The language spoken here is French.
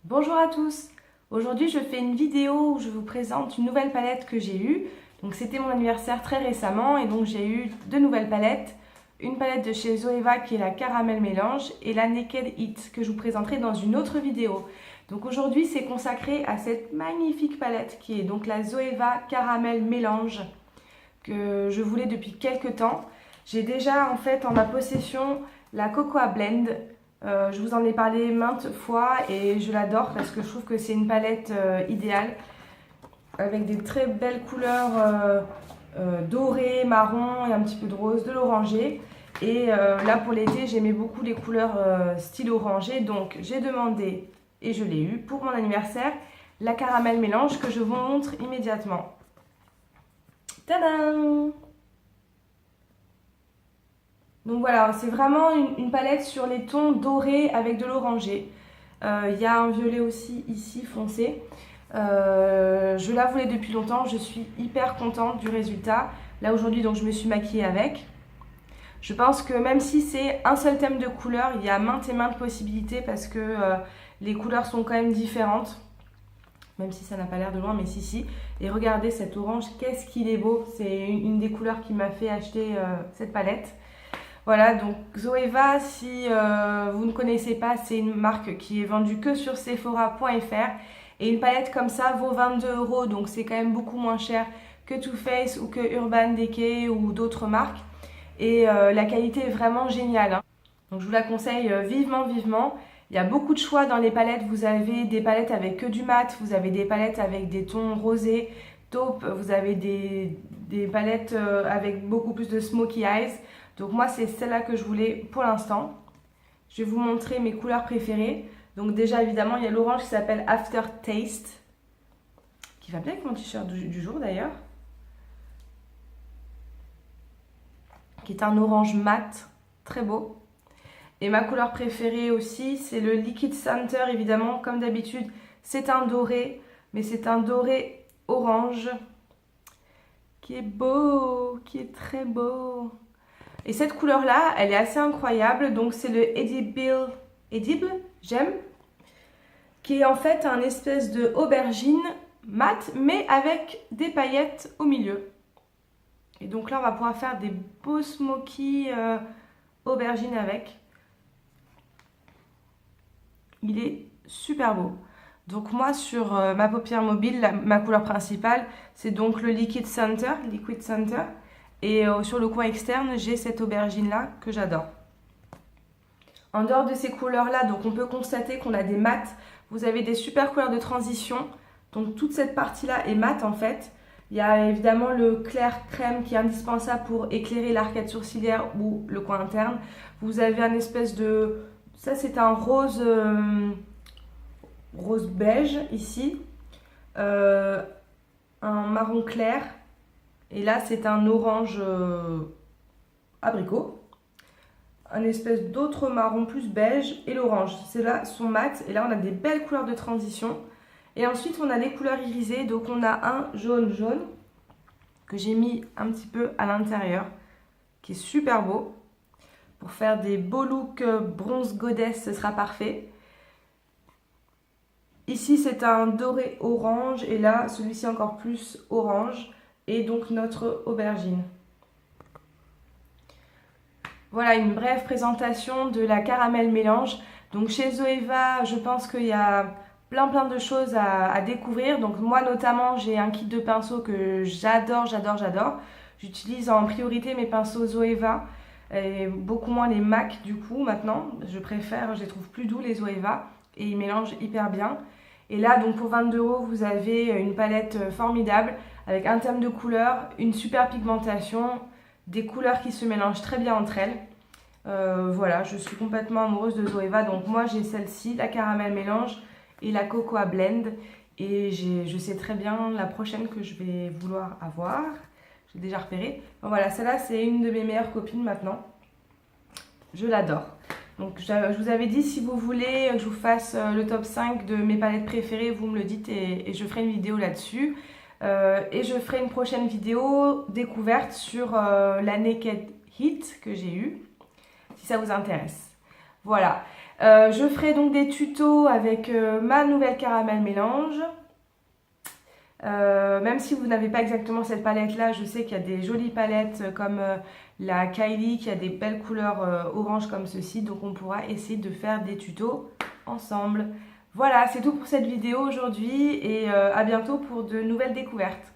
Bonjour à tous. Aujourd'hui je fais une vidéo où je vous présente une nouvelle palette que j'ai eue. Donc c'était mon anniversaire très récemment et donc j'ai eu deux nouvelles palettes. Une palette de chez Zoeva qui est la Caramel Mélange et la Naked Heat que je vous présenterai dans une autre vidéo. Donc aujourd'hui c'est consacré à cette magnifique palette qui est donc la Zoeva Caramel Mélange que je voulais depuis quelques temps. J'ai déjà en fait en ma possession la Cocoa Blend. Je vous en ai parlé maintes fois et je l'adore parce que je trouve que c'est une palette idéale avec des très belles couleurs dorées, marron et un petit peu de rose, de l'orangé. Et là pour l'été j'aimais beaucoup les couleurs style orangé, donc j'ai demandé et je l'ai eu pour mon anniversaire la Caramel Mélange que je vous montre immédiatement. Tadam! Donc voilà, c'est vraiment une palette sur les tons dorés avec de l'orangé. Il y a un violet aussi ici foncé. Je la voulais depuis longtemps, je suis hyper contente du résultat. Là aujourd'hui donc je me suis maquillée avec. Je pense que même si c'est un seul thème de couleur, il y a maintes et maintes possibilités parce que les couleurs sont quand même différentes. Même si ça n'a pas l'air de loin, mais si. Et regardez cet orange, qu'est-ce qu'il est beau. C'est une des couleurs qui m'a fait acheter cette palette. Voilà, donc Zoeva, si vous ne connaissez pas, c'est une marque qui est vendue que sur Sephora.fr. Et une palette comme ça vaut 22 €, donc c'est quand même beaucoup moins cher que Too Faced ou que Urban Decay ou d'autres marques. Et la qualité est vraiment géniale, hein. Donc je vous la conseille vivement, vivement. Il y a beaucoup de choix dans les palettes. Vous avez des palettes avec que du mat, vous avez des palettes avec des tons rosés, taupe, vous avez des palettes avec beaucoup plus de smoky eyes. Donc moi c'est celle-là que je voulais pour l'instant. Je vais vous montrer mes couleurs préférées. Donc déjà évidemment il y a l'orange qui s'appelle After Taste, qui va bien avec mon t-shirt du jour d'ailleurs. Qui est un orange mat, très beau. Et ma couleur préférée aussi c'est le Liquid Center, évidemment comme d'habitude. C'est un doré, mais c'est un doré orange qui est beau, qui est très beau. Et cette couleur-là, elle est assez incroyable. Donc c'est le Edible Gem, qui est en fait un espèce de aubergine mat, mais avec des paillettes au milieu. Et donc là, on va pouvoir faire des beaux smoky aubergines avec. Il est super beau. Donc moi, sur ma paupière mobile, ma couleur principale, c'est donc le Liquid Center. Et sur le coin externe, j'ai cette aubergine-là que j'adore. En dehors de ces couleurs-là, donc on peut constater qu'on a des mats. Vous avez des super couleurs de transition. Donc toute cette partie-là est mate en fait. Il y a évidemment le clair crème qui est indispensable pour éclairer l'arcade sourcilière ou le coin interne. Vous avez un espèce de... Ça c'est un rose, rose beige ici. Un marron clair. Et là, c'est un orange abricot. Un espèce d'autre marron plus beige et l'orange. Ceux-là sont mat. Et là, on a des belles couleurs de transition. Et ensuite, on a les couleurs irisées. Donc, on a un jaune que j'ai mis un petit peu à l'intérieur, qui est super beau. Pour faire des beaux looks bronze goddess, ce sera parfait. Ici, c'est un doré orange. Et là, celui-ci encore plus orange. Et donc notre aubergine. Voilà une brève présentation de la Caramel Mélange. Donc chez Zoeva, je pense qu'il y a plein de choses à découvrir. Donc moi notamment, j'ai un kit de pinceaux que j'adore. J'utilise en priorité mes pinceaux Zoeva et beaucoup moins les MAC du coup maintenant. Je les trouve plus doux les Zoeva et ils mélangent hyper bien. Et là, donc pour 22 €, vous avez une palette formidable avec un thème de couleurs, une super pigmentation, des couleurs qui se mélangent très bien entre elles. Voilà, je suis complètement amoureuse de Zoeva. Donc moi, j'ai celle-ci, la Caramel Mélange et la Cocoa Blend. Et je sais très bien la prochaine que je vais vouloir avoir. J'ai déjà repéré. Donc voilà, celle-là, c'est une de mes meilleures copines maintenant. Je l'adore. Donc je vous avais dit, si vous voulez que je vous fasse le top 5 de mes palettes préférées, vous me le dites et je ferai une vidéo là-dessus. Et je ferai une prochaine vidéo découverte sur la Naked Heat que j'ai eue, si ça vous intéresse. Voilà. Je ferai donc des tutos avec ma nouvelle caramel mélange. Même si vous n'avez pas exactement cette palette là, je sais qu'il y a des jolies palettes comme la Kylie qui a des belles couleurs orange comme ceci, donc on pourra essayer de faire des tutos ensemble. Voilà, c'est tout pour cette vidéo aujourd'hui et à bientôt pour de nouvelles découvertes.